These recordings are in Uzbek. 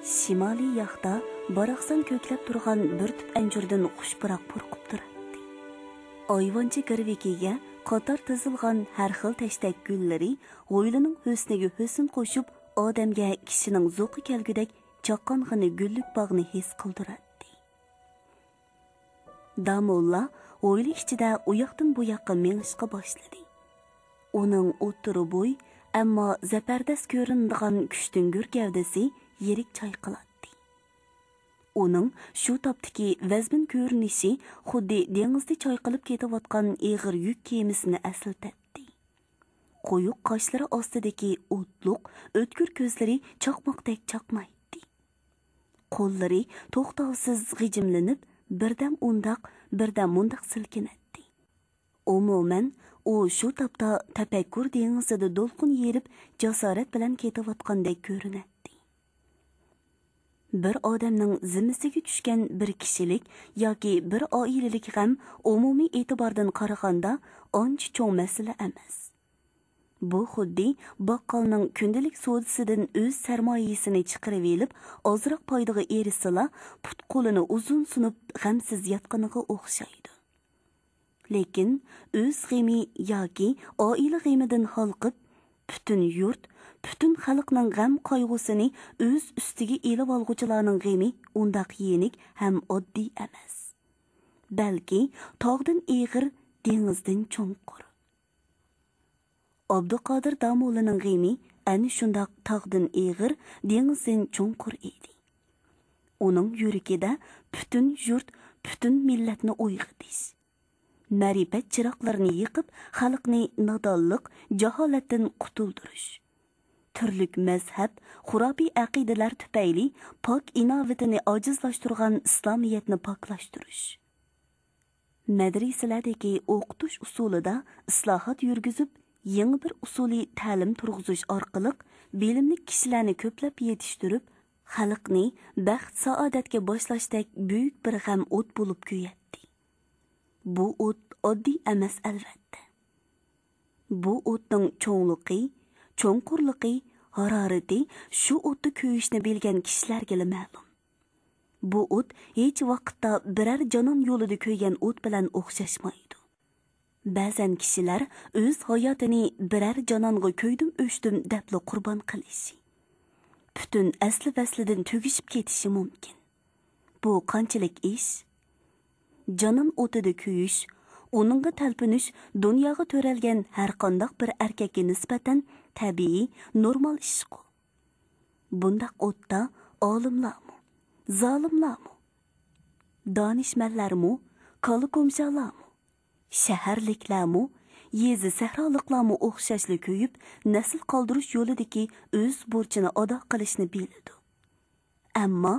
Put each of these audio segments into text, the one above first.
Shimoliy yoqda baraqsan ko'klab turgan bir tup anjurdan xushbiroq purqib turadi. Ayvonchi girvikiga qator tizilgan har xil tashdek gullari g'o'ylining husniga husn qo'shib, odamga kishining zo'qi kelgudek chaqqong'ini gullik bog'ni his qildiradi. Damulla g'o'yli ichida u yoqdan bu yoqqa mengishqa boshladi. Uning o'ttiri bo'y, ammo zafardas ko'rinadigan kuchtingur gavdasi yirik chayqaladi. Uning shu topdiki vazmin ko'rinishi xuddi dengizda chayqalib ketayotgan ig'ir yuk kemisini eslatadi. Qo'yuq qoshlari ostidagi o'tliq, o'tkir ko'zlari chaqmoqdek chaqmaydi. Qo'llari to'xtovsiz g'ijimlanib, birdam undaq, birdam mundaq silkinadi. Umuman, u shu topda tafakkur dengizida do'lqin yerib, jasorat bilan ketayotgandek ko'rinadi. Bir odamning zimmasiga tushgan bir kishilik yoki bir oilalik g'am umumiy e'tibordan qaraganda ancha cho'ng masala emas. Bu xuddi baqqolning kundalik savdosidan o'z sarmoyasini chiqarib elib, ozroq foydaga erishsala, put qo'lini uzun sunib g'amsiz yotganiga o'xshaydi. Lekin o'z g'ami yoki oila g'amidan xalqib, butun yurt, butun xalqning g'am qayg'usini o'z ustiga elib olg'uchilarning g'ami undaq yenik ham oddiy emas. Balki tog'dan eg'ir, dengizdan cho'nqur. Abduqodir Damullaning g'ami ana shundoq tog'dan eg'ir, dengizdan cho'nqur edi. Uning yuragida butun yurt, butun millatni uyg'otish, ma'rifat chiroqlarini yiqib, xalqni nodonlik, jaholatdan qutuldirish, turlik mazhab, xurobiy aqidalar tufayli pok inovatini ojizlashtirgan islomiyatni poklashtirish, madrasalardagi o'qitish usulida islohot yurgizib, yangi bir usuli ta'lim turg'izish orqali bilimli kishilarni ko'plab yetishtirib, xalqni baxt saodatga boshlashdek buyuk bir g'am o't bo'lib kuyatdi. Bu o't oddiy emas albatta. Bu o'tning cho'ngluqi, cho'nqurligi, harorati shu o'tni kuyishni bilgan kishilarga ma'lum. Bu o't hech vaqtda biror jonon yo'lida kuygan o't bilan o'xshashmaydi. Ba'zan kishilar o'z hayotini biror jononga ko'ydim o'shdim debli qurbon qilishi, butun asli vaslidan tugishib ketishi mumkin. Bu qanchalik ish? Jonon o'tida kuyish, uningga talpinish dunyoga to'ralgan har qanday bir erkakka nisbatan tabiiy, normal ish-ku. Bundaq o'tda olimlarmi, zolimlarmi, donishmandlarmi, qoli-qo'msholarmi, shaharliklarmi, yezi sahroliklarmi o'xshashli kuyib, nasl qoldirish yo'lidagi o'z burchini ado qilishni biladi. Ammo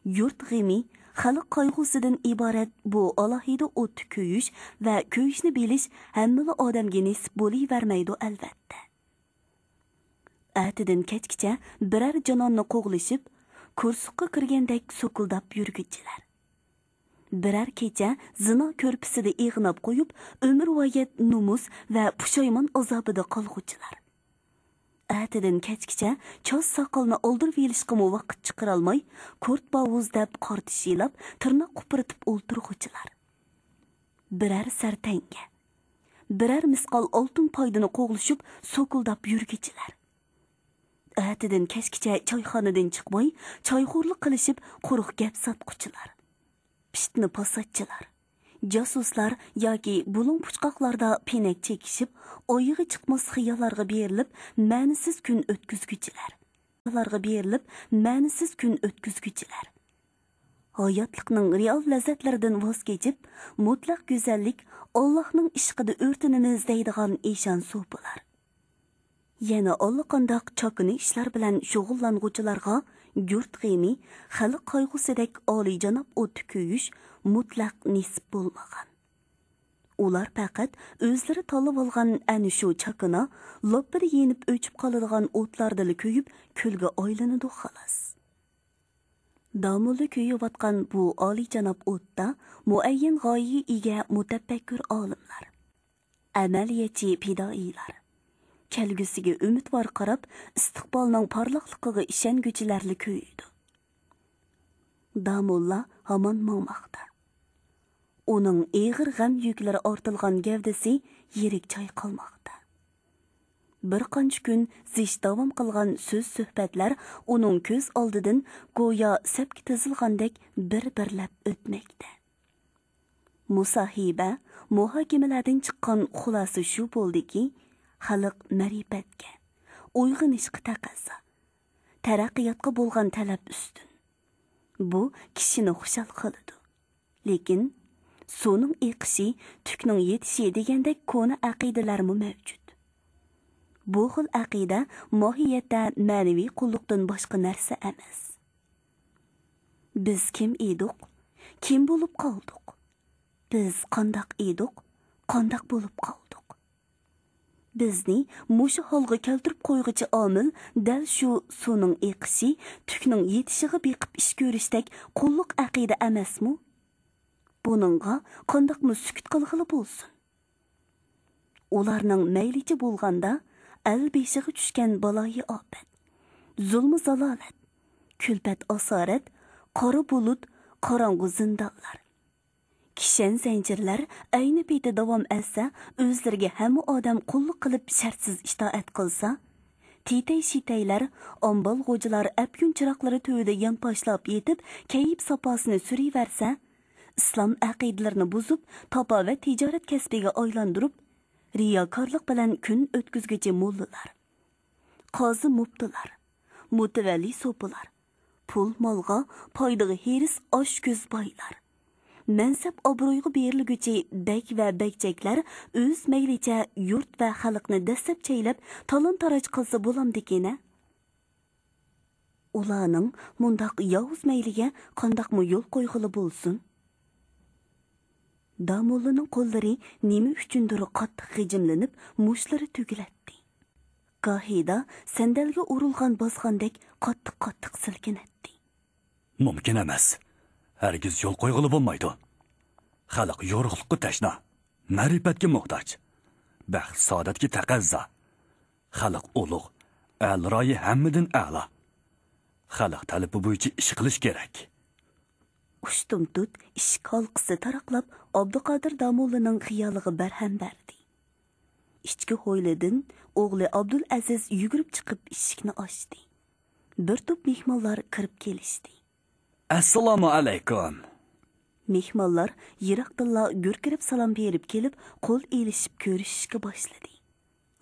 yurt g'imi, xalq qayg'usidan iborat bu alohida o't kuyish va kuyishni bilish hamma odamga nisb bo'lavermaydi albatta. Atidan kechgacha biror jononni qo'g'lishib, kursuqqa kirgandek so'kildab yurguchilar. Biror kecha zino ko'rpisida ig'nab qo'yib, umr-voyat numus va pushaymon azobida qolg'uchilar. Atidan kechgacha cho'z soqolni oldirib yelishga vaqt chiqara olmay, kurt bovuz deb qortishilab, tirnoq qupiritib o'ltirg'uchilar. Biror sartanga, biror misqol oltin poydini qo'g'lishib, so'kildab yurguchilar. Atidan kechgacha choyxonadan chiqmay, choyxo'rlik qilishib, quruq gap sotquchilar, pishtni posatchilar, jasuslar yoki bulung puchqoqlarda penak chekishib, oyig'i chiqmas xiyollarga berilib, ma'nisiz kun o'tkazguchilar. Hayotlikning real lazzatlaridan voz kechib, mutlaq go'zallik, Allohning ishqida o'rtinimiz deydigan eshon so'pilar. Yana allaqandoq chokini ishlar bilan shug'ullanguvchilarga yurt g'imi, xalq qayg'usidek oliyjanob o't kuyish mutlaq nisb bo'lmagan. Ular faqat o'zlari tanlab olgan ana shu chakina, loppida yenib o'chib qoladigan o'tlardili kuyib, kulga aylanadi xolos. Damulla kuyayotgan bu oliyjanob o'tda muayyan g'oyaga ega mutafakkur olimlar, amaliyatchi fidoilar, kelgusiga umidvor qarab, istiqbolning porloqligiga ishonguchilarni kuyidi. Damulla hamon mağmaqda. Onun eğir gəm yüklері ortilgan gevdesi yerik çayqalmaqda. Bir qancha kun zish davom qilgan so'z suhbatlar uning ko'z oldidan go'yo sapga tizilgandek bir-birlab o'tmoqda. Musahiba muhokamalardan chiqqan xulosa shu bo'ldiki, xalq ma'rifatga, uyg'onishga taqozo, taraqqiyotga bo'lgan talab ustun. Bu kishini xushal qiladi. Lekin suvning eqishi, tukning yetishi degandek ko'na aqidalarmi mavjud. Bu xil aqida mohiyatda ma'naviy qulluqdan boshqa narsa emas. Biz kim edik? Kim bo'lib qoldik? Biz qandoq edik? Qandoq bo'lib qoldik? Bizni mushu holga keltirib qo'yg'ichi omil dal shu suvning eqishi, tukning yetishiga beqib ish ko'rishdek qulluq aqida emasmi? Buningga qandoqmi sukut qilg'ili bo'lsin? Ularning maylicha bo'lganda el beshiga tushgan baloyi ofat, zulm zalolat, kulpat asorat, qora bulut, qorong'u zindonlar. Kishan zanjirlar ayni paytda davom etsa, o'zlariga hamma odam qulluq qilib shartsiz itoat qilsa, titay-shitaylar, ombal g'o'jilar apyun chiroqlari to'yida yonpashlab yetib, kayib saposini suriversa, islom aqidalarini buzib, topa va tijorat kasbiga aylantirib, riyokorlik bilan kun o'tkazguchi mollalar, qozi muftilar, mutavalli so'pilar, pul molga foydaga heris osh ko'z boylar, mansab obro'yga berilguchi bek va bekchaklar o'z maylicha yurt va xalqni dastlab chaylab talon-taroj qilsa bo'lamdikina. Ularning mundoq yovuz mayliga qandoqmi yo'l qo'yg'ili bo'lsin? Damullaning qo'llari nima uchundir qattiq g'ijimlanib, mushlari tugilatdi. Gohida sandalga urilgan bosgandek qattiq silkinatdi. Mumkin emas. Hargiz yo'l qo'yg'ili bo'lmaydi. Xalq yo'riqlikqa tashna, ma'rifatga muhtoj, baxt saodatga taqozo. Xalq ulug', al-royi hammadan a'lo. Xalq talabi bo'yicha ish qilish kerak. Ushtum tut ishq halqisi taraqlab Abduqodir Damullaning xiyoliga barham berdi. Ichki hovlidan o'g'li Abdul Aziz yugurib chiqib eshikni ochdi. Bir to'p mehmonlar kirib kelishdi. Assalomu alaykum. Mehmonlar yiroqdilla gurkirib salom berib kelib, qo'l elishib ko'rishishga boshladi.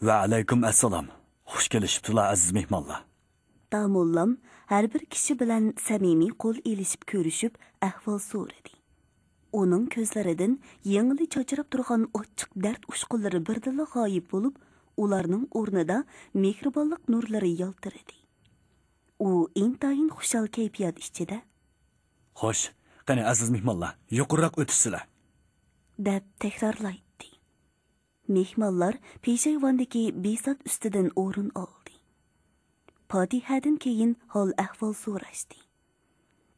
Va alaykum assalom. Xush kelishibdilar aziz mehmonlar. Damullam har bir kishi bilan samimiy qo'l elishib ko'rishib, ahvol so'radi. Uning ko'zlaridan yengli cho'chirib turgan ochiq dard ushqunlari birdilla g'oyib bo'lib, ularning o'rnida mehribonlik nurlari yaltiradi. U intayin xushal kayfiyat ichida. Xo'sh, qani aziz mehmonlar, yuqoriroq o'tishsizlar, deb takrorlaydi. Mehmonlar peshayvondagi besat ustidan o'rin oldi. Fotihadan keyin hol ahvol so'rashdi.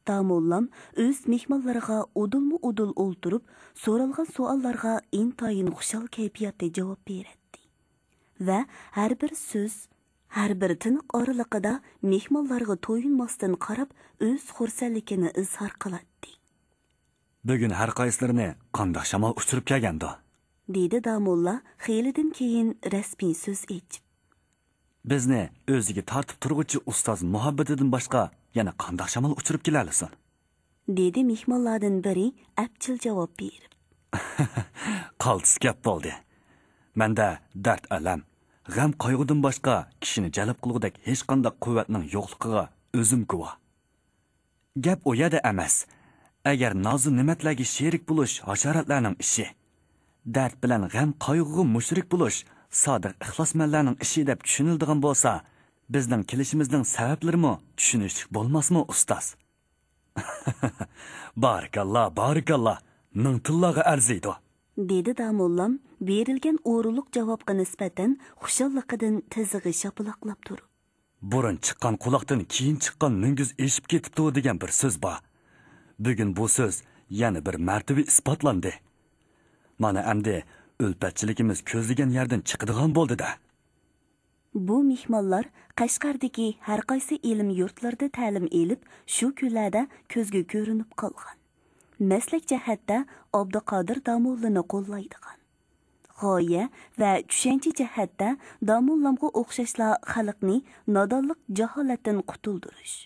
Damullam o'z mehmonlariga udul o'ltirib, so'ralgan savollarga intayin xushal kayfiyatda javob berdi. Va har bir so'z, har bir tiniq oraliqida mehmonlarga to'yinmasdan qarab, o'z xursandligini izhor qiladi. Bugun har qaysilarini qandoq shamol uchirib kelgandi, dedi Damulla xeylidan keyin rasmiy so'z aytib. Bizni o'ziga tortib turg'uchi ustoz muhabbatidan boshqa yana qandoq shamol uchirib kelalisan? dedi mehmonlardan biri apchil javob berib. Qaltis gap bo'ldi. Menda dard alam, g'am qayg'udan boshqa kishini jalb qilgudek hech qanday quvvatning yo'qligiga o'zim guvoh. Gap u yerda emas. Agar nozu ne'matlarga sherik bo'lish hasharotlarning ishi, dard bilan g'am qayg'uga mushrik bo'lish sodiq ixlosmandlarning ishi deb tushuniladigan bo'lsa, bizning kelishimizning sabablarimi tushunishlik bo'lmasmi ustoz? Barakalloh, ming tillaga arziydi, dedi Damullam berilgan o'rinliq javobga nisbatan xushalliqidan tizig'i shapaloqlab turib. Burun chiqqan quloqdan keyin chiqqan mingiz eshib ketibdi degan bir so'z bor. Bugun bu so'z yana bir martaba isbotlandi. Mana endi ulfatchiligimiz ko'zlagan yerdan chiqadigan bo'ldi-da. Bu mehmonlar Qashqardagi har qaysi ilm yurtlarida ta'lim elib, shu kunlarda ko'zga ko'rinib qolgan. Maslak jihatda Abduqodir Damullani qo'llaydigan. G'oya va tushuncha jihatda Damullamga o'xshashla xalqni nodonlik jaholatdan qutuldirish.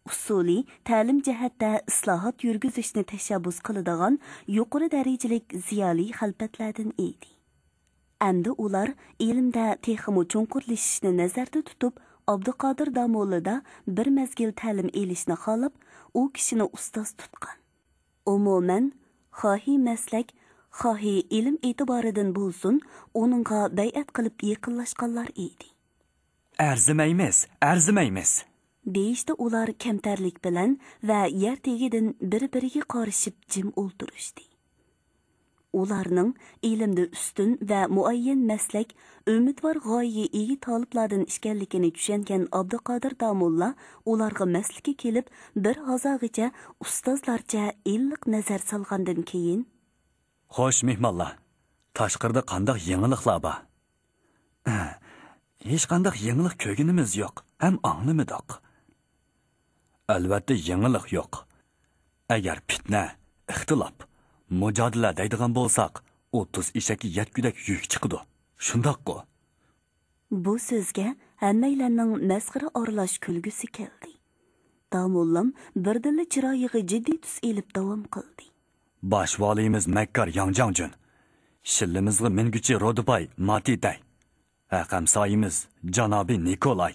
Usuli ta'lim jihatda islohot yurgizishni tashabbus qiladigan yuqori darajalik ziyoli xalfatlardan edi. Әмді ular ilmda texmu cho'nqurlashishni nazarda tutib, Abduqodir Damullida bir mezgil ta'lim elishni xolab, u kishini ustoz tutgan. Umuman, xohi maslak, xohi ilm e'tiboridan bo'lsin, uningga bay'at qilib yaqinlashganlar edi. Arzimaymiz. Deyishda ular kamtarlik bilan va yer tegidan bir-biriga qarishib jim o'ltirishdi. Ularning ilmda ustun va muayyan maslak, umidvor g'oyaga ega taliblardan ekanligini tushungan Abduqodir Damulla ularga maslakka kelib, bir hozirgacha ustozlarcha illiq nazar solgandan keyin, "Xo'sh, mehmonlar, tashqarida qanday yangiliklar bor?" "Hech qanday yangilik ko'rganimiz yo'q, ham anglamadik." "Albatta yangilik yo'q. Agar fitna, ixtilof, mujodala deydigan bo'lsak, 30 eshakka yetgudak yuk chiqdi. Shundoq-ku." Bu so'zga hammalarning masxara oralash kulgusi keldi. Damullam birdilla chiroyiga jiddiy tus elib davom qildi. "Bosh valimiz Makkar Yangjangjun, shillimizga minguchi Rodibay Matiday, aqamsoyimiz janobi Nikolay,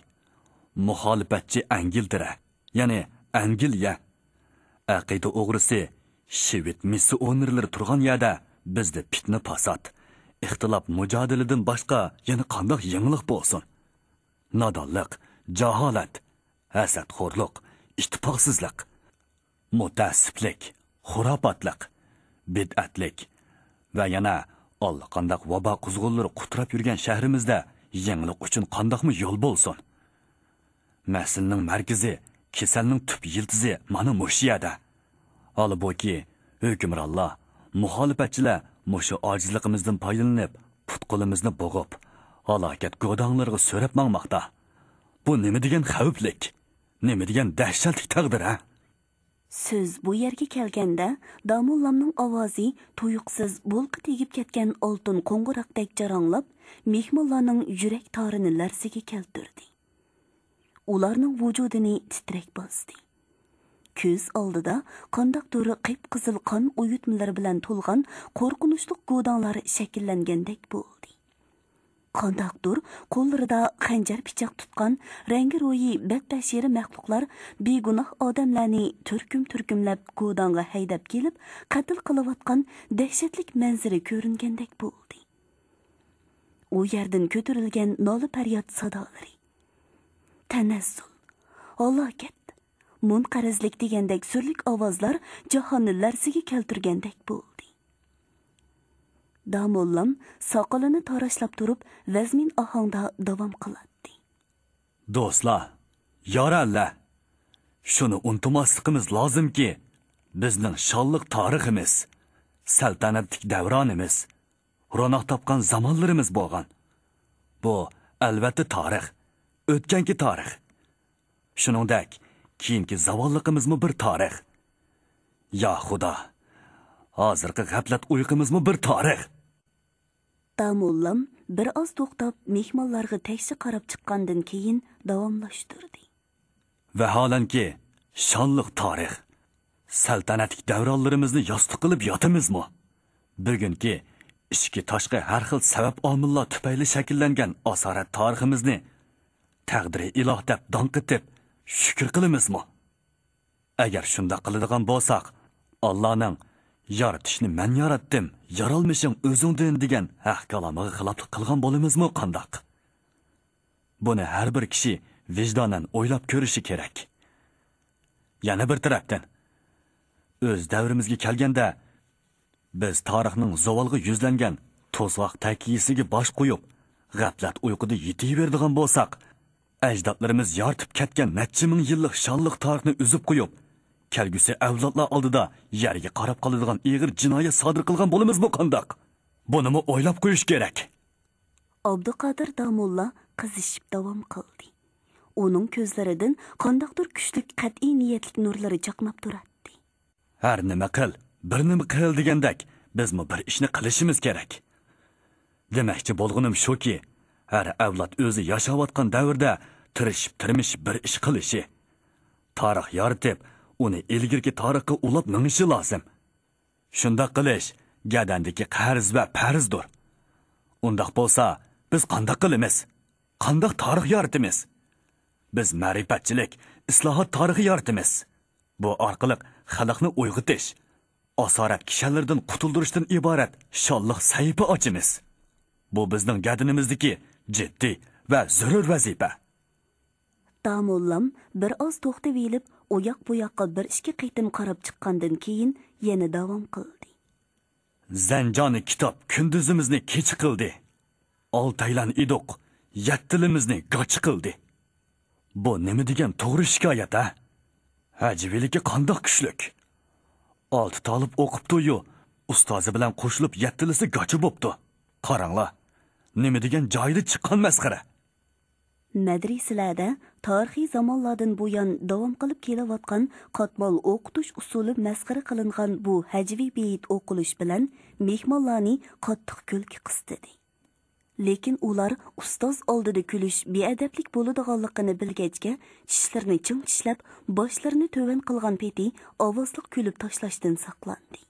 muxolifatchi Angildira, ya'ni Angliya, aqida o'g'risi Shved missionerlari turgan yerda bizda fitna fasod, ixtilof mujodaladan boshqa yana qanday yangilik bo'lsin? Nodonlik, jaholat, hasadxo'rlik, ittifoqsizlik, mutaassiblik, xurofotlik, bid'atlik va yana allaqanday vabo quzg'unlari quturib yurgan shahrimizda yangilik uchun qandaqmi yo'l bo'lsin? Masalning markazi, kasalning tub yildizi mana mush yerda. Holbuki hukmronlar, muxolifatchilar mushu ojizligimizdan foydalanib, putqulimizni bo'g'ib, halokat go'donlariga so'rab mangmoqda. Bu nima degan xavflik? Nima degan dahshatli taqdir, ha? So'z bu yerga kelganda, Damullamning ovozi tuyuqsiz bo'lqi tegib ketgan oltin qo'ng'iroqdek jaranglab, mehmonlarning yurak torini larsiga keltirdi. Ularning vujudini titrak bosdi. Ko'z oldida qandoqdir qip-qizil qon uyutmalari bilan to'lgan qo'rqinchli go'donlar shakllangandek bo'ldi. Qandoqdir qo'llarida xanjar pichoq tutgan rangi ro'yi badbashira maxluqlar begunoh odamlarni turkum-turkumlab go'donga haydab kelib, qatl qilayotgan dahshatlik manzara ko'ringandek bo'ldi. U yerdan ko'tarilgan nola faryod sadolari, tanazzul, halokat, munqarizlik degandek surlik ovozlar jahonni larsiga keltirgandek bo'ldi. Damullam soqolini tarashlab turib, vazmin ohangda davom qiladi. "Do'stlar, yorallar, shuni unutmasligimiz lozimki, bizning shonliq tariximiz, saltanatlik davronimiz, ro'noq topgan zamonlarimiz bo'lgan. Bu albatta tarix, o'tganki tarix. Shuningdek, keyingi zavolliqimizmi bir tarix. Ya Xudo, hozirgi g'aflat uyqumizmi bir tarix." Damullam bir oz to'xtab mehmonlarga tekshi qarab chiqqandan keyin davomlashtirdi. Vaholanki, shonliq tarix, saltanatlik davronlarimizni yostiq qilib yotamizmi? Bugungi ichki tashqi har xil sabab omillar tufayli shakllangan asorat tariximizni taqdiri iloh deb donq etib shukr qilamizmi? Agar shunda qiladigan bo'lsak, Allohning yaratishni men yaratdim, yaralmishing o'zingdan degan haq kalomiga xiloflik qilgan bo'lamizmi qandoq? Buni har bir kishi vijdonan o'ylab ko'rishi kerak. Yana bir tarafdan, o'z davrimizga kelganda biz tarixning zavolga yuzlangan to'zg'oq takiyasiga bosh qo'yib, g'aflat uyquda yetaveradigan bo'lsak, ajdodlarimiz yoritib ketgan necha ming yillik shonliq tarixni uzib qo'yib, kelgusi avlodlar oldida yerga qarab qoladigan ig'ir jinoyat sodir qilgan bo'lamizmi qandoq? Bunimi o'ylab qo'yish kerak. Abduqodir Damulla qizishib davom qildi. Uning ko'zlaridan qandaqdir kuchlik qat'iy niyatlik nurlari chaqnab turadi. Har nima qil, bir nima qil degandek, bizmi bir ishni qilishimiz kerak. Demoqchi bo'lganim shuki, har avlod o'zi yashayotgan davrda tirishib bir ish qilishi, tarix yaratib, uni ilgirki tarixga ulab mingishi lozim. Shunday qilish gadandagi qarz va farzdir. Undaq bo'lsa, biz qanday qilamiz? Qanday tarix yaratamiz? Biz ma'rifatchilik, islohot tarixi yaratamiz. Bu orqali xalqni uyg'otish, asorat kishilardan qutuldirishdan iborat sholliq sahifa ochamiz. Bu bizning gadinimizdagi jiddiy va zarur vazifa. Damollam bir oz to'xtab elib, oyoq bu yoqqa bir ikki qitim qarab chiqqandan keyin yana davom qildi. Zanjoni kitob kunduzimizni kech qildi. Oltaylan idoq, yattilimizni goch qildi. Bu nima degan to'g'ri shikoyat, ha? Hajviligi qandoq kuchlik. 6 talib o'qibdi-yu, ustozi bilan qo'shilib yattilisi gochi bo'pti. Qaranglar, nima degan joyida chiqqan masxara. Madrasalarda tarixiy zamonlardan buyon davom qilib kelayotgan qatmal o'qitish usuli masxara qilingan bu hajviy beyit o'qilish bilan mehmonlarni qattiq kulki qistidi. Lekin ular ustoz oldida kulish beadablik bo'ladiganligini bilgachga, tishlarini ching tishlab, boshlarini to'van qilgan peti ovozli kulib tashlashdan saqlandi.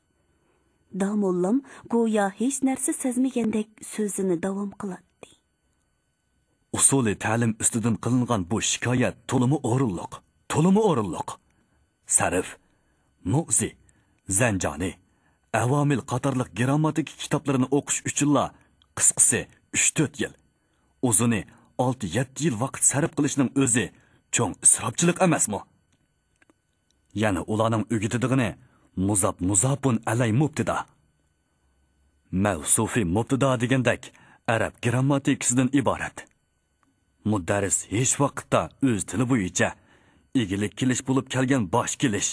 Damollam go'yo hech narsa sezmagandek so'zini davom qiladi. Usuli ta'lim ustidan qilingan bu shikoyat to'limi o'rinliq. Sarf, mu'zi, zanjoni, avomil qatorliq grammatik kitoblarini o'qish uchunla qisqasi 3-4 yil, uzuni 6-7 yil vaqt sarf qilishning o'zi cho'ng isrofchilik emasmi? Yana ularning o'gitidigini muzapun alay mubtida. Mavsufi mubtida degandek arab grammatikasidan iborat. Mudarris hech vaqtda o'z tili bo'yicha egilik kelish bo'lib kelgan bosh kelish,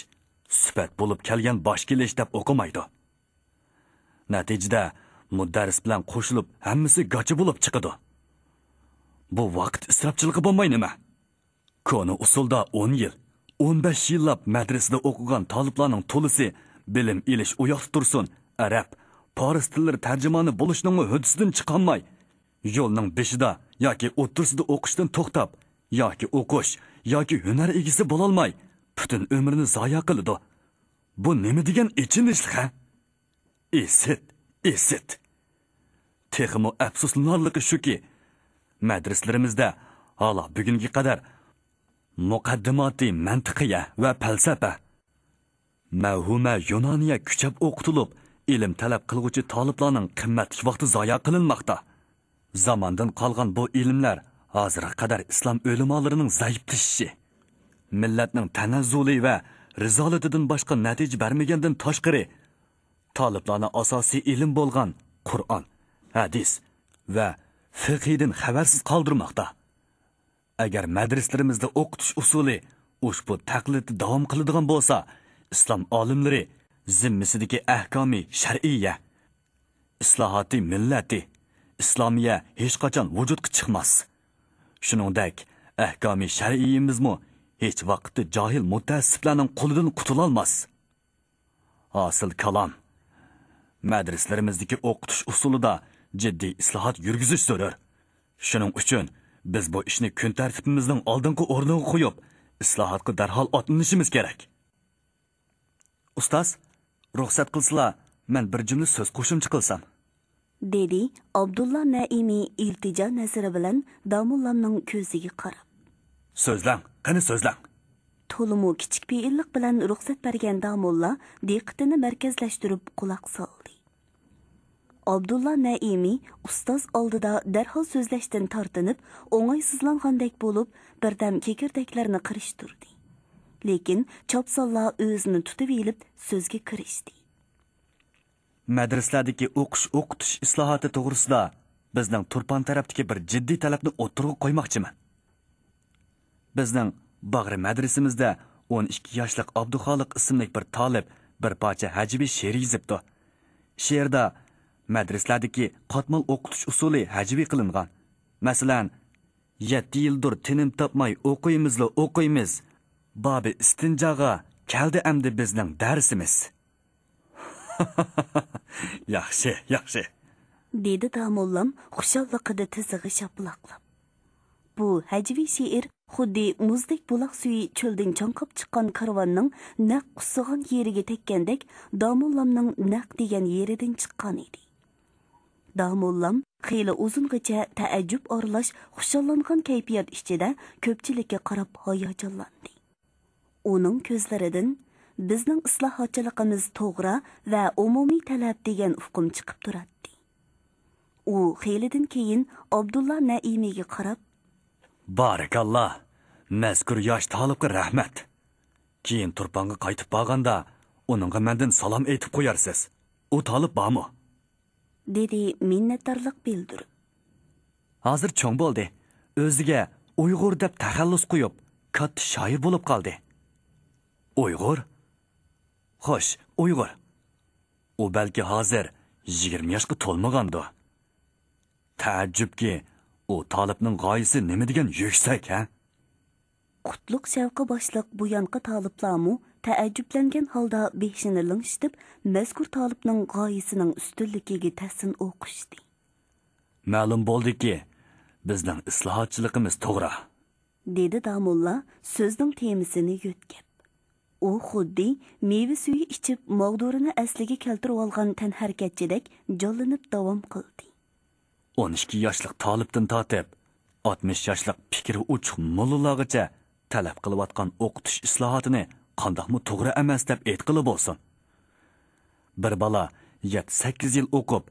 sifat bo'lib kelgan bosh kelish deb o'qimaydi. Natijada mudarris bilan qo'shilib hammasi gochi bo'lib chiqadi. Bu vaqt isrofchiligi bo'lmay nima? Koni usulda 10 yil, 15 yillab madrasada o'qigan taliblarning to'lisi bilim ilish u yoqda tursin, arab, Fors tillari tarjimoni bo'lishning hudsidan chiqolmay, yo'lning beshida yoki o'ttirsida o'qishdan to'xtab, yoki o'qish, yoki hunar egisi bo'lolmay, butun umrini zoya qiladi. Bu nima degan ichinishlik, ha? Esit. Texmo afsuslanarligi shuki, madraslarimizda hala bugunga qadar muqaddimati mantiqiya va falsafa, mavhuma yunoniya kuchab o'qitilib, ilm talab qiluvchi taliblarning qimmatli vaqti zoya qilinmoqda. Zamondan qolgan bu ilmlar hozirga qadar islom ulamolarining zaiflashishi, millatning tanazzuli va rizolatidan boshqa natija bermagandan tashqari, taliblarning asosiy ilm bo'lgan Qur'on, hadis va fiqhdan xabarsiz qoldirmoqda. Agar madraslarimizda o'qitish usuli ushbu taqlidda davom qiladigan bo'lsa, islom olimlari zimmisidagi ahkomi shar'iyya, islohoti millati, islomiya hech qachon vujudga chiqmas. Shuningdek, ahkomi shar'iyyimizmi hech vaqtda johil mutaassiflarning qo'lidan qutulolmas. Asıl kalom, madraslarimizdagi o'qitish usulida jiddiy islohot yurgizish zarur. Shuning uchun biz bu ishni kun tartibimizning oldingi o'rniga qo'yib, islohotga darhol otlanishimiz kerak. Ustoz, ruxsat qilsizlar, men bir jumla so'z qo'shimcha qilsam, dedi Abdulla Naimi iltijo nazari bilan Damullamning ko'ziga qarab. Qani so'zlang. To'limu kichik pe'illik bilan ruxsat bergan Damulla diqqatini markazlashtirib quloq soldi. Abdulla Naimi ustoz oldida darhol so'zlashdan tortinib, o'ng'aysizlangandek bo'lib, birdam kekirdaklarni qirishtirdi. Lekin chopsalla o'zini tutib elib so'zga kirishdi. Madraslardagi o'qitish islohoti to'g'risida bizning Turpan tarafdagi bir jiddiy talabni o'tirg'a qo'ymoqchiman. Bizning Bag'ri madrasamizda 12 yoshlik Abduxoliq ismli bir talib bir parcha hajviy she'r yozibdi. She'rda madraslardagi qatmal o'qitish usuli hajviy qilingan. Masalan, 7 yildir tinim topmay o'qiymiz. Babi istinjaga keldi endi bizning darsimiz. Yaxshi. dedi damollam xushalliqida tizig'i shapilaqlab. Bu hajviy she'r xuddi muzdek buloq suyi cho'ldan chanqab chiqqan karvonning naq qusig'an yeriga tekkandek damollamning naq degan yeridan chiqqan edi. Damollam xeyli uzungacha taajjub oralash xushallangan kayfiyat ichida ko'pchilikka qarab hayajonlandi. Uning ko'zlaridan bizning islohotchiligimiz to'g'ri va umumiy talab degan hukm chiqib turadi. U xeylidan keyin Abdulla Naimiga qarab, Barakallah, mazkur yosh talibga rahmat. Keyin turponga qaytib borganda, uningga mendan salom aytib qo'yarsiz. U talib bormi? dedi minnatdorlik bildirib. Hozir cho'ng bo'ldi. O'ziga Uyg'ur deb taxallus qo'yib, katta shoir bo'lib qoldi. Uyg'ur? Xo'sh, Uyg'ur. U balki hozir 20 yoshga to'lmagandi. Taajjubki, u talibning g'oyasi nima degan yuksak, ha? Qutlug' Shavqi boshliq bu yanqi taliblarmu taajjublangan holda beshini lingshitib, mazkur talibning g'oyasining ustunligiga ta'sin o'qishdi. Ma'lum bo'ldiki, bizning islohotchiligimiz to'g'ri, dedi Damulla so'zning temisini yo'tkab. U xuddi meva suyi ichib mag'durini asliga keltirib olgan tanharakatchidek jonlanib davom qildi. 12 yoshlik talibdan tortib 60 yoshlik fikri uchuq mullulog'icha talab qilayotgan o'qitish islohotini qandoqmi to'g'ri emas deb aytqili bo'lsin. Bir bola 7-8 yil o'qib,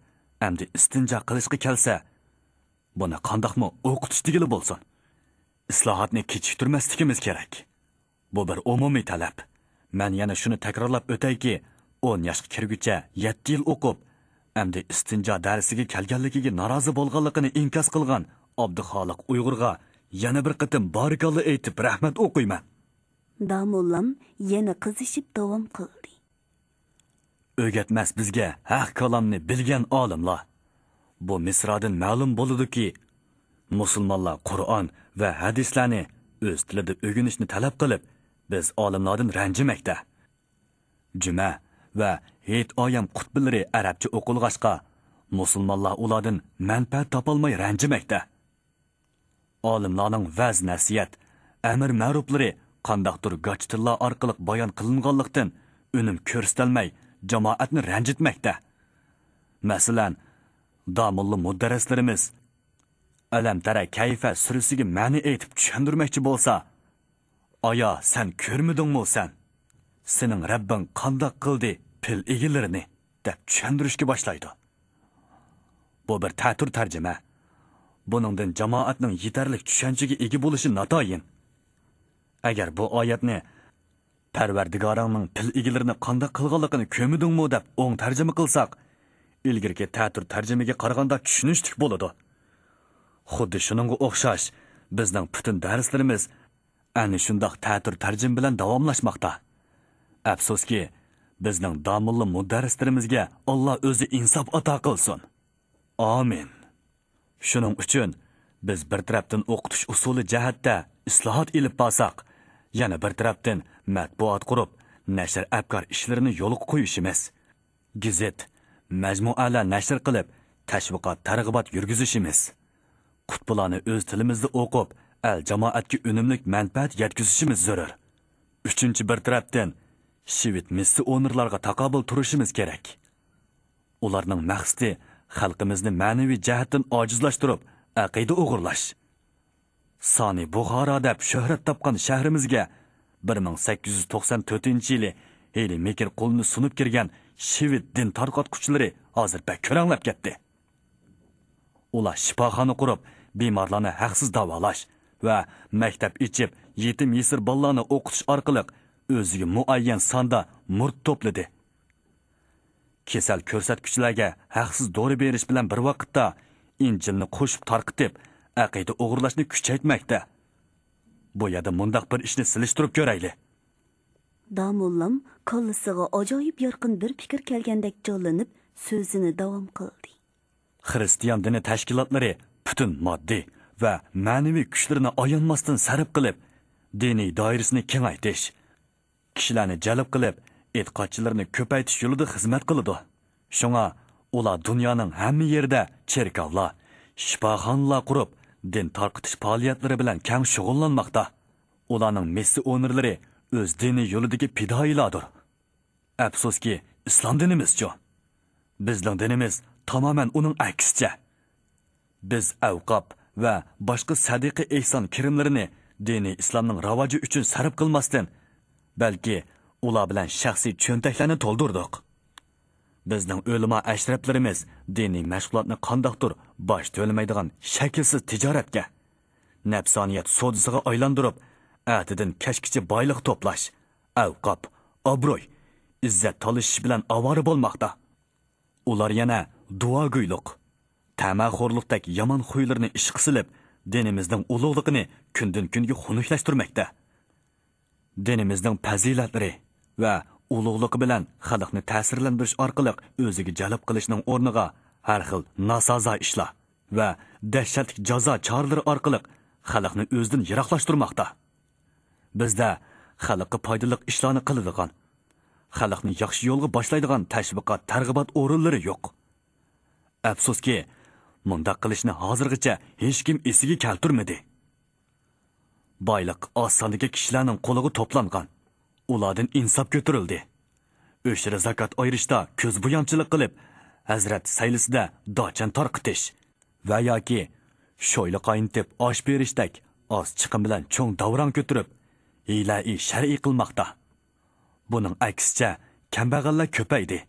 endi istinjo qilishga kelsa, buni qandoqmi o'qitish degili bo'lsin. Islohotni kechiktirmasligimiz kerak. Bu bir umumiy talab. Men yana shuni takrorlab o'tayki, 10 yoshga kirguncha 7 yil o'qib, endi istinjo darsiga kelganligiga norozi bo'lganligini inkos qilgan Abduxoliq Uyg'urga yana bir qitim barakalloh aytib rahmat o'qiyman. Damollam yana qizishib davom qildi. O'rgatmas bizga haq kalomni bilgan olimlar. Bu misradan ma'lum bo'ladi-ki, musulmonlar Qur'on va hadislarni o'z tilida o'rganishni talab qilib, biz olimlardan ranjimakda. Juma va Hit oyam qutbilari arabcha o'qilg'ashqa, musulmonlar ulardan manfaat topolmay ranjimakda. Olimlarning vaz nasiyat, amr ma'ruflari qandaqdir gachtillar orqali bayon qilinganlikdan unum ko'rsatilmay jamoatni ranjitmakda. Masalan, Damulla mudarrislarimiz alam tara kayfa surasiga ma'ni aytib tushundirmoqchi bo'lsa, aya sen ko'rmidingmi sen? Sening Rabbing qandoq qildi pil egillarini deb tushundirishga boshlaydi. Bu bir ta'tur tarjima. Buningdan jamoatning yetarli tushunchaga ega bo'lishi notayin. Agar bu oyatni Parvardigoringning pil egillarini qandoq qilganligini ko'midingmi deb o'ng tarjima qilsak, ilgirki ta'tur tarjimaga qaraganda tushunishlik bo'ladi. Xuddi shuningga o'xshash bizning butun darslarimiz ana shundoq ta'tur tarjim bilan davomlashmoqda. Afsuski, bizning Damulla mudarrislarimizga Alloh o'zi insof ato qilsin. Amin. Shuning uchun biz bir tarafdan o'qitish usuli jihatda islohot ilib borsak, yana bir tarafdan matbuot qurib, nashr afkor ishlarini yo'lga qo'yishimiz, gazet, majmualar nashr qilib, tashviqot, targ'ibot yurgizishimiz, qutblarni o'z tilimizda o'qib, al jamoatga unumli manfaat yetkazishimiz zarur. Uchinchi bir tarafdan shivit missionerlarga taqobil turishimiz kerak. Ularning maqsadi xalqimizni ma'naviy jihatdan ojizlashtirib, aqida o'g'irlash. Soni Buxoro deb shuhrat topgan shahrimizga 1894-yili heli mekir qo'lni sunib kirgan shivit din tarqatquchilari hozir pek ko'ranglab ketdi. Ular shifoxona qurib, bemorlarni haqsiz davolash va maktab ichib, yetim yesir bolalarni o'qitish orqali o'ziga muayyan sonda murd to'pladi. Kesal ko'rsatkichlarga haqsiz dori berish bilan bir vaqtda Injilni qo'shib tarqitib, aqida o'g'irlashni kuchaytmoqda. Bu yerda mundaq bir ishni silishtirib ko'rayli. Damollam kollasiga ajoyib yorqin bir fikr kelgandek jonlanib, so'zini davom qildi. Xristian dini tashkilotlari butun moddiy va ma'naviy kuchlarini ayonmasdan sarf qilib, diniy doirasini kengaytirish, kishilarni jalb qilib, e'tiqodchilarni ko'paytirish yo'lida xizmat qiladi. Shunga ular dunyoning hamma yerida cherkovlar, shifoxonalar qurib, din tarqitish faoliyatlari bilan keng shug'ullanmoqda. Ularning missionerlari o'z diniy yo'lidagi fidoyilardir. Afsuski, islom dinimizcha. Bizning dinimiz tamamen uning aksicha. Biz avqob va boshqa sadiqa ehson kirimlarini diniy islomning ravoji uchun sarf qilmasdan, balki ular bilan shaxsiy cho'ntaklarni to'ldirdik. Bizning o'lima ashraflarimiz diniy mashg'ulotni qandoqdir bosh to'lmaydigan shaklsiz tijoratga, nafsoniyat sodisiga aylantirib, atidan kashkicha boylik to'plash, avqob, obro'y, izzat tolishish bilan avora bo'lmoqda. Ular yana duogo'ylik, tamaxo'rlikdek yomon xuylarni ishqa silib, dinimizning ulug'ligini kundan kunga xunuklashtirmoqda. Dinimizning fazilatlari va ulug'ligi bilan xalqni ta'sirlantirish orqali o'ziga jalb qilishning o'rniga har xil nosozo ishlar va dahshatli jazo choralari orqali xalqni o'zidan yiroqlashtirmoqda. Bizda xalqqa foydali ishlarni qiladigan, xalqni yaxshi yo'lga boshlaydigan tashviqot, targ'ibot o'rinlari yo'q. Afsuski, mundaq qilishni hozirgacha hech kim esiga keltirmadi. Boylik osondagi kishilarning qo'liga to'plangan. Ulardan insof ko'tarildi. O'shra zakot ayirishda ko'zbo'yonchilik qilib, Hazrat saylisida dochan tarqitish va yoki sho'yli qaynitib osh berishdek oz chiqim bilan cho'ng davron ko'tirib, hiyla-i shar'iy qilmoqda. Buning aksicha kambag'allar ko'paydi.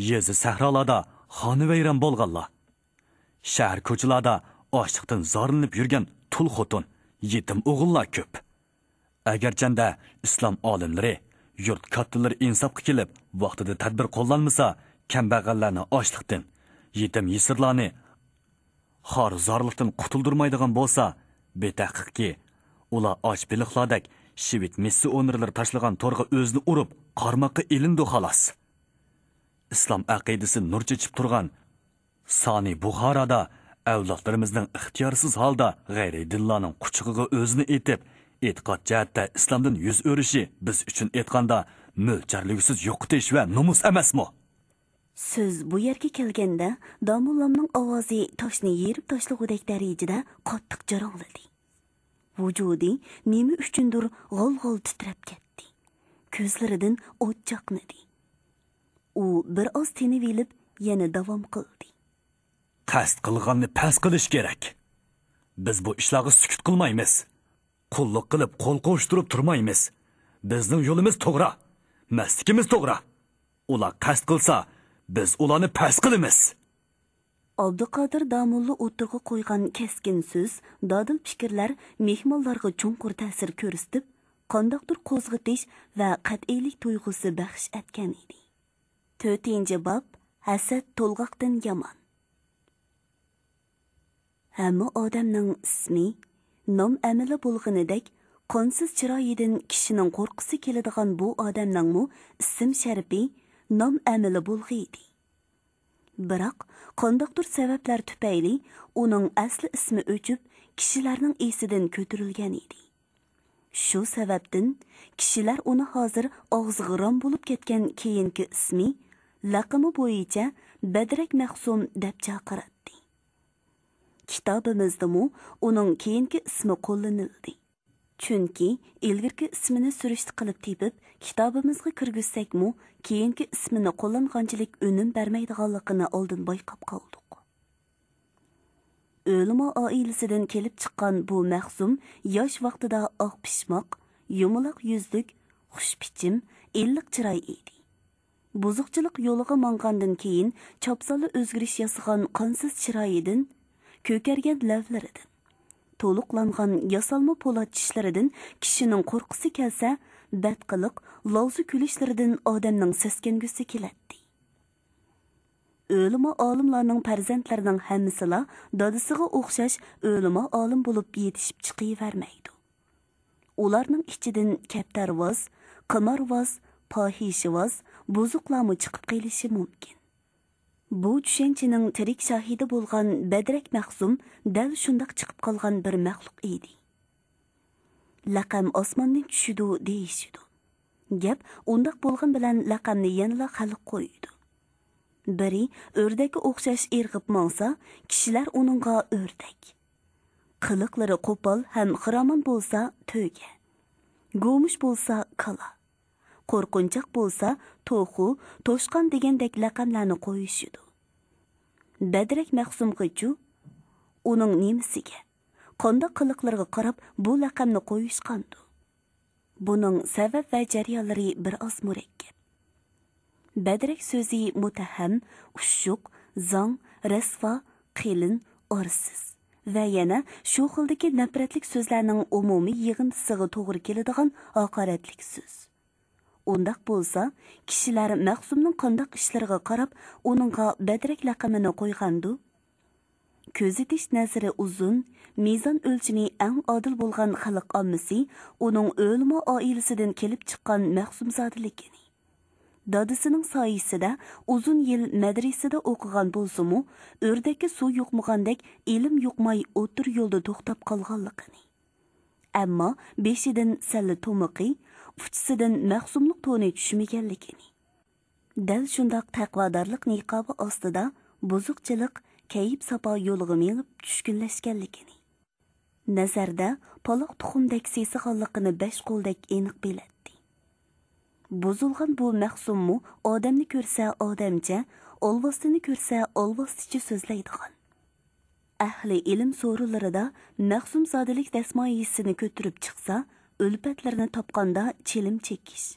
Yezi sahrolarda xonavayron bo'lganlar. Shahar ko'chalarda ochliqdan zorlanib yurgan tul xotin, yetim o'g'illar ko'p. Agarchanda islom olimlari, yurt kattalari insofga kelib, vaqtida tadbir qo'llanmasa, kambag'allarni ochliqdan, yetim yesirlarni xor zorlikdan qutuldirmaydigan bo'lsa, betaqiqki, ular och biliqlardek shivit missionerlar tashlagan to'rga o'zini urib, qarmoqqa ilindi xolos. Islom aqidasi nur chechib turgan Sani Buxoroda avlodlarimizning ixtiyorsiz holda g'ayriy dinlarning quchog'iga o'zini etib, e'tiqod jihatda islomdan yuz o'rishi biz uchun aytganda mo'ljarligisiz yo'qotish va nomus emasmi? Siz bu yerga kelganda domullamning ovozi toshni yerib tashlagudek darajada qattiq jarangladi. Vujudi nima uchundir g'ol-g'ol titrab ketdi. Ko'zlaridan o't chaqnadi. U bir oz tinib elib yana davom qildi. Qasd qilganni pas qilish kerak. Biz bu ishlarga sukut qilmaymiz. Qulluq qilib qo'l qo'shtirib turmaymiz. Bizning yo'limiz to'g'ri, maslikimiz to'g'ri. Ular qasd qilsa, biz ularni pas qilamiz. Abduqodir Damulla o'tirg'i qo'ygan keskin so'z, dodil fikrlar mehmonlarga chunqur ta'sir ko'rsatib, qandoqdir qo'zg'atish va qat'iylik tuyg'usi baxsh etgan edi. 4-bob hasad to'lg'oqdan yomon. Hamma odamning ismi, nom amali bo'lganidek, qonsiz chiroyidan kishining qo'rqisi keladigan bu odamning ism sharifi, nom amali bo'lg'iydi. Biroq qandoqdir sabablar tufayli uning asli ismi o'chib, kishilarning esidan ko'tarilgan edi. Shu sababdan kishilar uni hozir og'zig'iron bo'lib ketgan keyingi ismi, laqami bo'yicha Badrak Mahsum deb chaqiradi. Kitobimizda uning keyingi ismi qo'llanildi. Chunki ilgirki ismini surishti qilib tepib, kitobimizga kirgizsakmi, keyingi ismini qo'llanganchilik unum bermaydiganligini oldin bayqab qoldik. O'lima oilasidan kelib chiqqan bu Mahsum yosh vaqtida oq pishmoq, yumaloq yuzlik, xushbichim, illiq chiroy edi. Buzuqchilik yo'liga mangandan keyin chopsali o'zgarish yasagan qonsiz chiroyidan, ko'kargan lavlaridan, to'liqlangan yasalma po'lat tishlaridan kishining qo'rqisi kelsa, badqiliq, lovzi kulishlaridan odamning seskangusi keladi. O'lima olimlarning farzandlarining hammasila dadasiga o'xshash o'lima olim bo'lib yetishib chiqavermaydi. Ularning ichidan kaptarvoz, qimorvoz, fohishivoz, buzuqlarmi chiqib qelishi mumkin. Bu düşüncening tirik shahidi bo'lgan Badrak Mahsum dal shundoq chiqib qolgan bir maxluq edi. Laqam osmondan tushidi deyishidi. Gap undaq bo'lgan bilan laqamni yanala xalq qo'ydi. Biri o'rdakka o'xshash irg'ib mangsa, kishilar uningga o'rdak. Qiliqlari qo'pol ham xiramon bo'lsa to'ga. Go'mush bo'lsa kala. Qo'rqinchoq bo'lsa to'xu, to'shqan degandek laqamlarni qo'yishidi. Badrak Mahsumgachu uning nemisiga, qanday qiliqlarga qarab bu laqamni qo'yishqandi. Buning sabab va jarayonlari bir oz murakkab. Badrak so'zi mutaham, ushuq, zong, rasvo, qilin, orsiz va yana shu xildagi nafratlik so'zlarning umumiy yig'indisiga to'g'ri keladigan haqoratlik so'z. Undaq bo'lsa, kishilar Mahsumning qandaq ishlariga qarab, uningga Badrak laqamini qo'ygandi. Ko'zitish nazari uzun, mezon o'lchimi eng odil bo'lgan xalq ommasi uning o'lma oilasidan kelib chiqqan Mahsumzodaligini. Dadisining soyisida uzun yil madrasada o'qigan bo'lsa-mu, o'rdakka suv yo'qmagandek ilm yo'qmay o'tir yo'lda to'xtab qolganligini. Ammo beshidan salli to'miqi, uchisidan Mahsumlik to'ni tushmaganligini. Dal shundoq taqvodorlik niqobi ostida buzuqchilik, kayib sapo yo'liga menib tushkunlashganligini. Nazarda paloq tuxumdek sesiqonligini besh qo'ldek aniq biladi. Buzulgan bu Mahsummu odamni ko'rsa odamcha, olvostini ko'rsa olvosticha so'zlaydigan. Ahli ilm so'rilarida Mahsumzodalik dasmoyisini ko'tirib chiqsa, ulfatlarni topganda chilim chekish,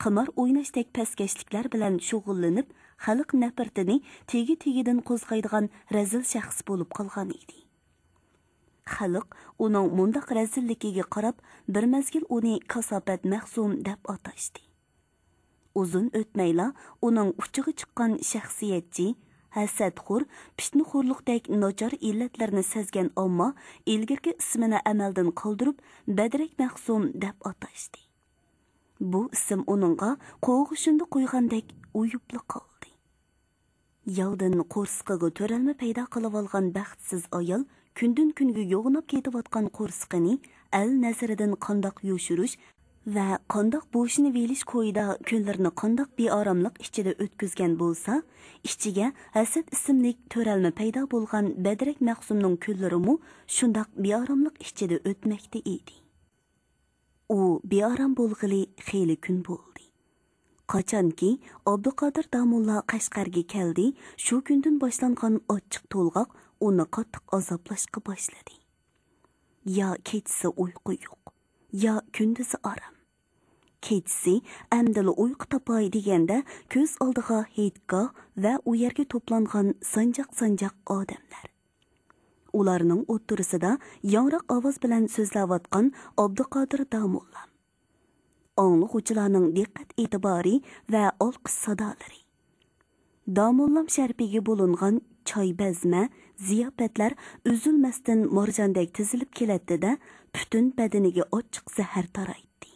qimor o'ynashdek paskashliklar bilan shug'ullanib, xalq nafratini tegi-tegidan qo'zg'aydigan razil shaxs bo'lib qolgan edi. Xalq uning mundaq razilligiga qarab, bir mazgil uni kasofat Mahsum deb atashdi. Uzun o'tmayla uning uchiga chiqqan shaxsiyatchi, hasadxo'r, fitnaxo'rlikdek nochor illatlarni sezgan omma ilgirki ismini amaldan qoldirib Badrak Mahsum deb atashdi. Bu ism uningga qo'g'ishindi qo'ygandek uyubli qoldi. Yovdan qo'rsqiga to'ralma paydo qilib olgan baxtsiz ayol kundan kunga yo'g'inib ketayotgan qo'rsqini al nazaridan qandoq yo'shirish va qandoq bo'shini velish qo'yida kunlarni qandoq beoromlik ichida o'tkazgan bo'lsa, ichiga Asad ismlik to'ralma paydo bo'lgan Badrak Mahsumning kunlarimi shundoq beoromlik ichida o'tmoqda edi. U beorom bo'lg'ili xeyli kun bo'ldi. Qachonki Abduqodir Damulla Qashqarga keldi, shu kundan boshlangan ochiq to'lg'oq uni qattiq azoblashga boshladi. Ya kechasi uyqu yo'q, ya kunduzi orom. Kechasi amdili uyqu topay deganda ko'z oldiga heytgoh va u yerga to'plangan sanjaq-sanjaq odamlar. Ularning o'ttirisida yangroq ovoz bilan so'zlayotgan Abduqodir Damulla. Anglovchilarning diqqat e'tibori va olqish sadolari. Damullam sharpiga bo'lingan choy bazma, ziyofatlar uzilmasdan morjondek tizilib keladi-da, butun badaniga ochiq zahar taraydi.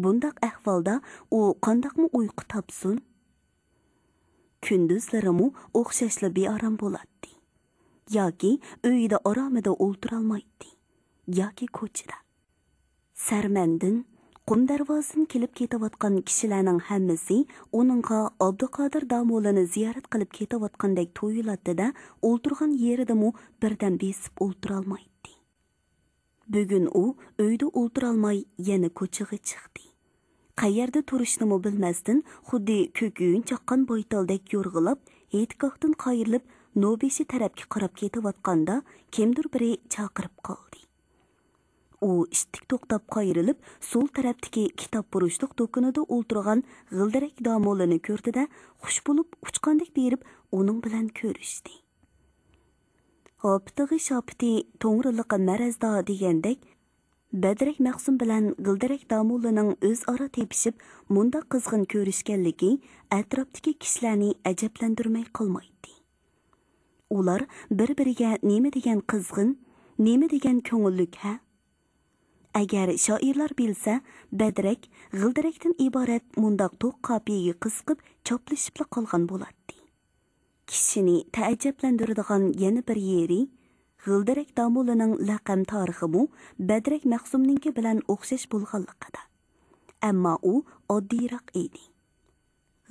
Bundaq ahvolda u qandoqmi uyqu topsin? Kunduzlarimi o'xshashli beorom bo'ladi. Yoki uyida oromida o'ltirolmaydi, yoki ko'chada. Sarmandin, qum darvozadan kelib ketayotgan kishilarning hammasi uningga Abduqodir Damullani ziyorat qilib ketayotgandek tuyuladi-da, o'ltirgan yeridami birdan besib o'ltirolmaydi. Bugun u uyda o'ltirolmay yana ko'chaga chiqdi. Qayerda turishni bilmasdan, xuddi ko'kuyun chaqqan boytaldek yo'rg'ilab, heytgohdan qayrilib, Nobeshi tarafga qarab ketayotganda kimdir biri chaqirib qoldi. U ishtik to'xtab qayrilib, so'l tarafdagi kitob furushlik do'konida o'ltirgan g'ildirak Damullani ko'rdi-da, xush bo'lib uchqandek berib uning bilan ko'rishdi. Hoptig'i shopiti to'ng'riliqqa marazda degandek, Badrak Mahsum bilan g'ildirak Damullaning o'zaro tepishib, munda qizg'in ko'rishganligi atrofdagi kishilarni ajablantirmay qolmaydi. Ular bir-biriga nima degan qizg'in, nima degan ko'ngillik ha? Agar shoirlar bilsa, Badrak g'ildirakdan iborat mundaq to'q qopiyaga qisqib choplashib qolgan bo'ladi. kishini taajjablantiradigan yana bir yeri G'ildirak Damullaning laqam tarixi Badrak Maqsumninki bilan o'xshash bo'lganligida. Ammo u oddiyroq edi.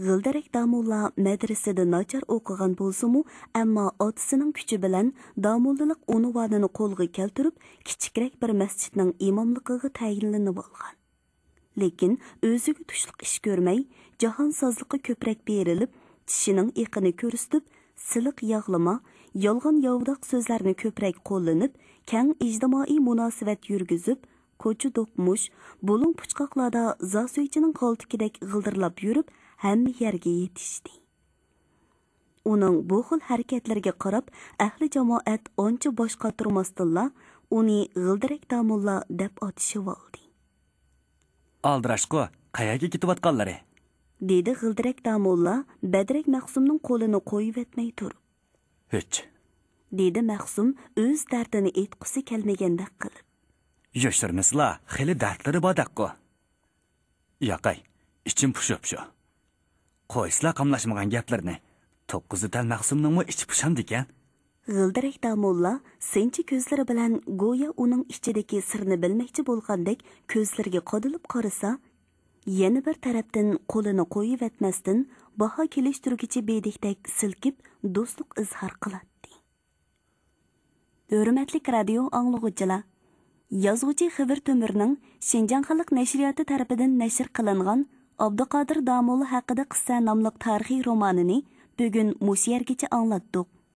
G'ildirak Damulla madrasada nachar o'qigan bo'lsa-mu, ammo otasining kuchi bilan damullalik unvonini qo'lga keltirib, kichikroq bir masjidning imomligiga tayinlanib olgan. Lekin o'ziga tushliq ish ko'rmay, jahonsozlikqa ko'proq berilib, tishining iqini ko'rsatib, siliq yog'lama, yolg'on yovdoq so'zlarni ko'proq qo'llanib, keng ijtimoiy munosabat yurgizib, ko'cha do'qmush, bulung puchqoqlarda zosoychining qo'ltikidek g'ildirlab yurib, hamma yerga yetishdi. Uning bu xil harakatlariga qarab, ahli jamoat oncha bosh qotirmasdilla, uni G'ildirak Damulla deb atishib oldi. Aldirashqo, qayaga ketayotganlari? Dedi G'ildirak Damulla Badrak Maqsumning qo'lini qo'yib etmay turib. Hech. Dedi Maqsum o'z dardini aytqusi kelmagandek qilib. Yoshlarmizlar, xili dardlari bor-ku. Yo'qay, ichim pushib shu. Qo'yslar qamlashmagan gaplarni. 9 tal Maqsumningmi ichi pushamdi ekan? G'ildirak Damulla senchi ko'zlari bilan go'yo uning ichidagi sirni bilmoqchi bo'lgandek ko'zlariga qodilib qarasa, yana bir tarafdan qo'lini qo'yib etmasdan baho kelishtirgichi bedikdek silkib do'stlik izhor qiladi. Hurmatli radio anglovchilar, yozuvchi Xivir To'mirning Shinjan xalq nashriyoti tarafidan nashr qilingan Abduqodir Damulla haqida qissa nomli tarixiy romanini bugun mush yergacha anglatdik.